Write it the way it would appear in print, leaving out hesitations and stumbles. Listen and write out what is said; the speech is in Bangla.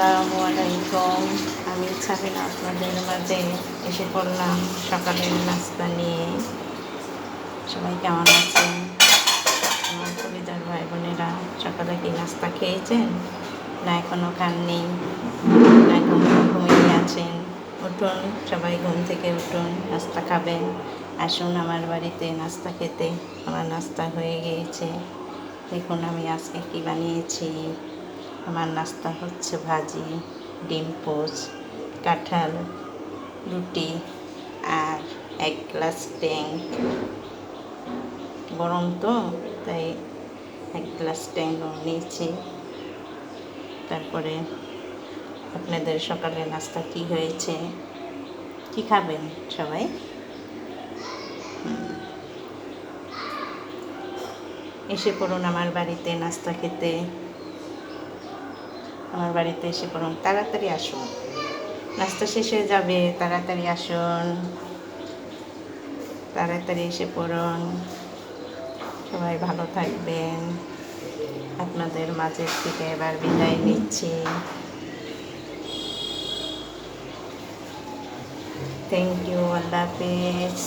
আসসালামু আলাইকুম। আমি সাবিনা আপনাদের মাঝে এসে পড়লাম সকালের নাস্তা নিয়ে। সবাই কেমন আছেন? আমার পরিবার ভাই বোনেরা সকালে কি নাস্তা খেয়েছেন, না এখনও খাননি, না ঘুমিয়ে আছেন? উঠুন, সবাই ঘুম থেকে উঠুন, নাস্তা খাবেন। আসুন আমার বাড়িতে নাস্তা খেতে। আমার নাস্তা হয়ে গিয়েছে। দেখুন আমি আজকে কী বানিয়েছি। আমার নাস্তা হচ্ছে ভাজি, ডিম পোচ, কাঁঠাল, রুটি আর 1 গ্লাস ট্যাং। গরম তো, তাই 1 গ্লাস ট্যাং নিয়েছি। তারপরে আপনাদের সকালে নাস্তা কি হয়েছে, কি খাবেন সবাই? এসে পড়ুন আমার বাড়িতে নাস্তা খেতে। আমার বাড়িতে এসে পড়ুন, তাড়াতাড়ি আসুন, নাস্তা শেষ হয়ে যাবে। তাড়াতাড়ি আসুন, তাড়াতাড়ি এসে পড়ুন। সবাই ভালো থাকবেন। আপনাদের মাঝের থেকে এবার বিদায় নিচ্ছি। থ্যাংক ইউ, আল্লাহ হাফেজ।